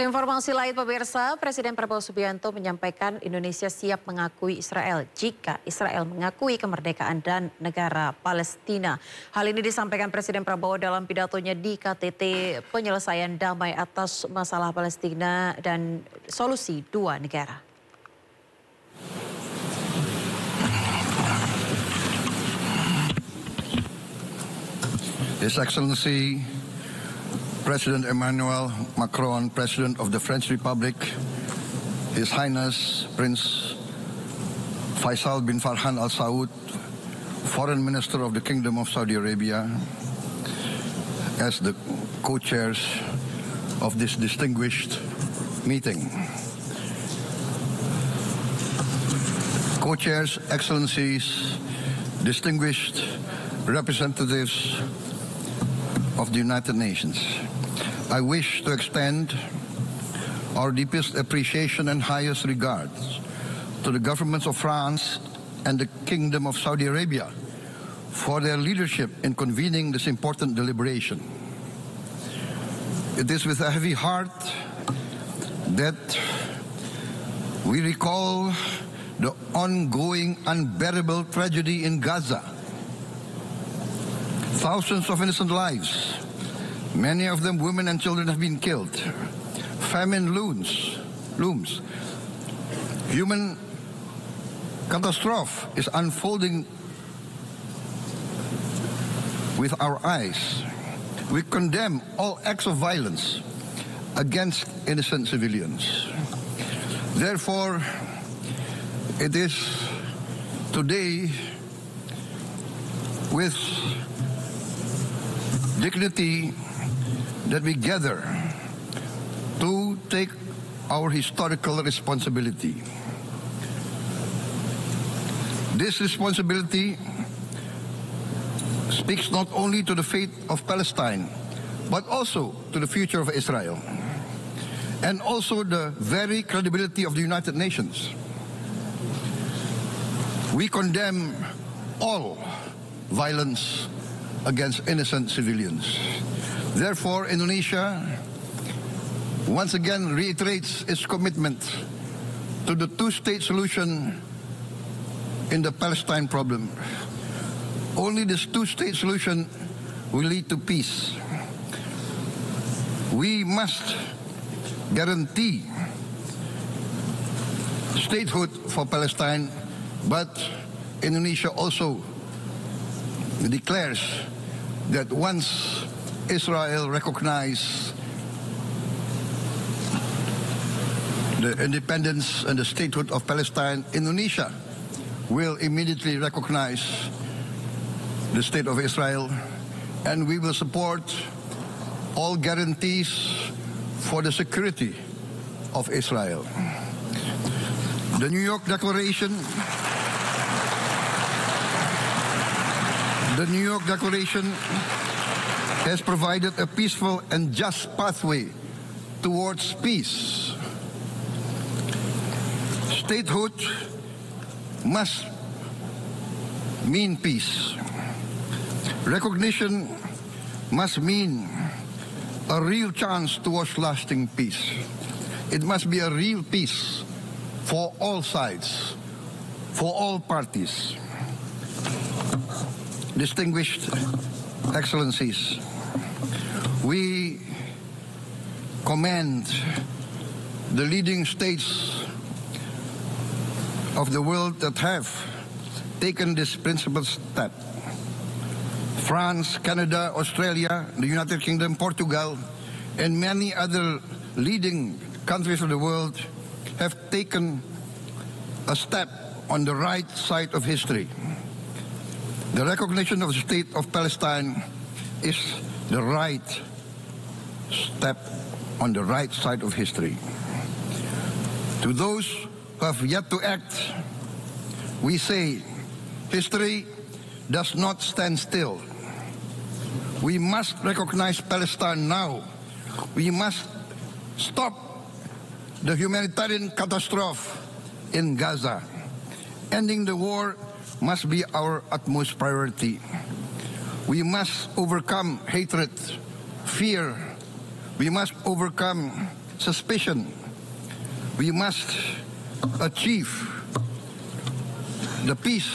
Keinformasi lain pemirsa, Presiden Prabowo Subianto menyampaikan Indonesia siap mengakui Israel jika Israel mengakui kemerdekaan dan negara Palestina. Hal ini disampaikan Presiden Prabowo dalam pidatonya di KTT penyelesaian damai atas masalah Palestina dan solusi dua negara. His Excellency President Emmanuel Macron, President of the French Republic, His Highness Prince Faisal bin Farhan Al Saud, Foreign Minister of the Kingdom of Saudi Arabia, as the co-chairs of this distinguished meeting. Co-chairs, Excellencies, distinguished representatives of the United Nations, I wish to extend our deepest appreciation and highest regards to the governments of France and the Kingdom of Saudi Arabia for their leadership in convening this important deliberation. It is with a heavy heart that we recall the ongoing unbearable tragedy in Gaza. Thousands of innocent lives, many of them women and children, have been killed. Famine looms. Human catastrophe is unfolding with our eyes. We condemn all acts of violence against innocent civilians. Therefore, it is today with dignity that we gather to take our historical responsibility. This responsibility speaks not only to the fate of Palestine, but also to the future of Israel, and also the very credibility of the United Nations. We condemn all violence against innocent civilians. Therefore, Indonesia once again reiterates its commitment to the two-state solution in the Palestine problem. Only this two-state solution will lead to peace. We must guarantee statehood for Palestine, but Indonesia also declares that once Israel recognizes the independence and the statehood of Palestine, Indonesia will immediately recognize the state of Israel, and we will support all guarantees for the security of Israel. The New York Declaration has provided a peaceful and just pathway towards peace. Statehood must mean peace. Recognition must mean a real chance towards lasting peace. It must be a real peace for all sides, for all parties. Distinguished Excellencies, we commend the leading states of the world that have taken this principled step. France, Canada, Australia, the United Kingdom, Portugal, and many other leading countries of the world have taken a step on the right side of history. The recognition of the state of Palestine is the right step on the right side of history. To those who have yet to act, we say history does not stand still. We must recognize Palestine now. We must stop the humanitarian catastrophe in Gaza. Ending the war must be our utmost priority. We must overcome hatred, fear. We must overcome suspicion. We must achieve the peace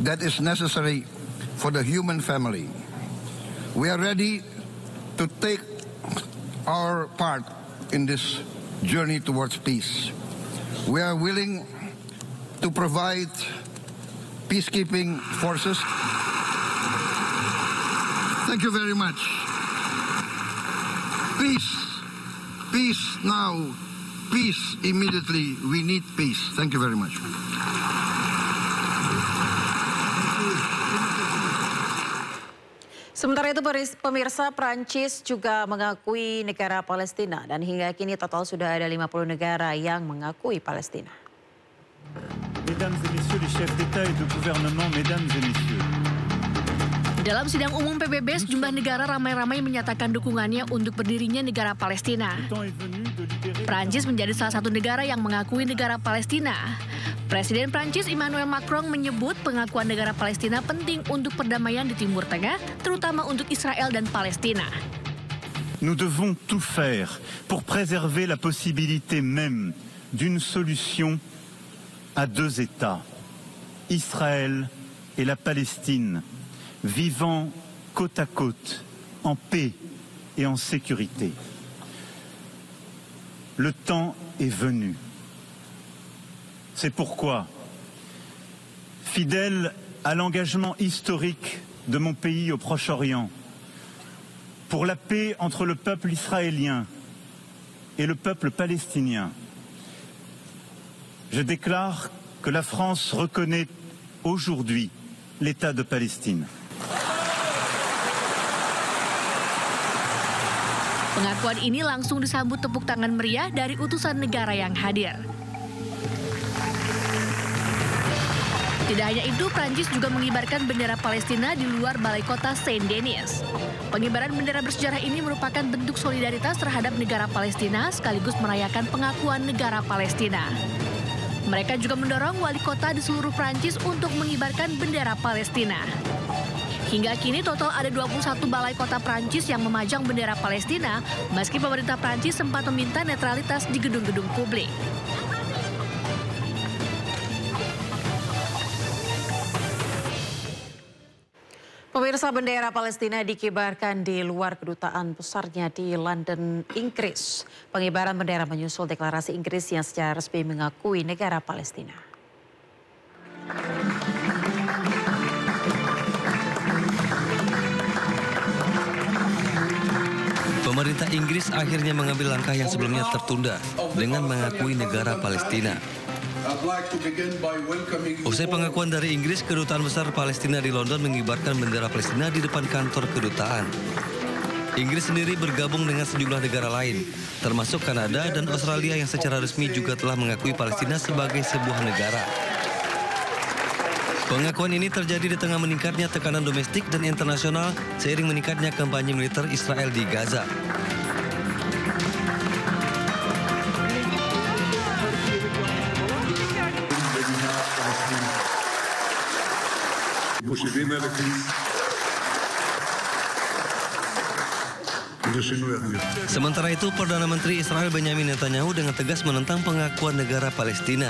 that is necessary for the human family. We are ready to take our part in this journey towards peace. We are willing to provide peacekeeping forces. Thank you very much. Peace. Peace now. Peace immediately. We need peace. Thank you very much. Sementara itu pemirsa, Prancis juga mengakui negara Palestina dan hingga kini total sudah ada 50 negara yang mengakui Palestina. Mesdames et messieurs les chefs d'État et de gouvernement, mesdames et messieurs. Dalam sidang umum PBB, sejumlah negara ramai-ramai menyatakan dukungannya untuk berdirinya negara Palestina. Prancis menjadi salah satu negara yang mengakui negara Palestina. Presiden Prancis Emmanuel Macron menyebut pengakuan negara Palestina penting untuk perdamaian di Timur Tengah, terutama untuk Israel dan Palestina. Nous devons tout faire pour préserver la possibilité même d'une solution à deux États, Israël et la Palestine, vivant côte à côte, en paix et en sécurité. Le temps est venu. C'est pourquoi, fidèle à l'engagement historique de mon pays au Proche-Orient, pour la paix entre le peuple israélien et le peuple palestinien, je déclare que la France reconnaît aujourd'hui l'État de Palestine. Pengakuan ini langsung disambut tepuk tangan meriah dari utusan negara yang hadir. Tidak hanya itu, Prancis juga mengibarkan bendera Palestina di luar balai kota Saint-Denis. Pengibaran bendera bersejarah ini merupakan bentuk solidaritas terhadap negara Palestina sekaligus merayakan pengakuan negara Palestina. Mereka juga mendorong wali kota di seluruh Prancis untuk mengibarkan bendera Palestina. Hingga kini total ada 21 balai kota Prancis yang memajang bendera Palestina, meski pemerintah Prancis sempat meminta netralitas di gedung-gedung publik. Pemirsa, bendera Palestina dikibarkan di luar kedutaan besarnya di London, Inggris. Pengibaran bendera menyusul deklarasi Inggris yang secara resmi mengakui negara Palestina. Pemerintah Inggris akhirnya mengambil langkah yang sebelumnya tertunda dengan mengakui negara Palestina. Usai pengakuan dari Inggris, Kedutaan Besar Palestina di London mengibarkan bendera Palestina di depan kantor kedutaan. Inggris sendiri bergabung dengan sejumlah negara lain, termasuk Kanada dan Australia yang secara resmi juga telah mengakui Palestina sebagai sebuah negara. Pengakuan ini terjadi di tengah meningkatnya tekanan domestik dan internasional seiring meningkatnya kampanye militer Israel di Gaza. Sementara itu, Perdana Menteri Israel Benjamin Netanyahu dengan tegas menentang pengakuan negara Palestina.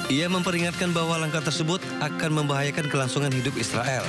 Ia memperingatkan bahwa langkah tersebut akan membahayakan kelangsungan hidup Israel.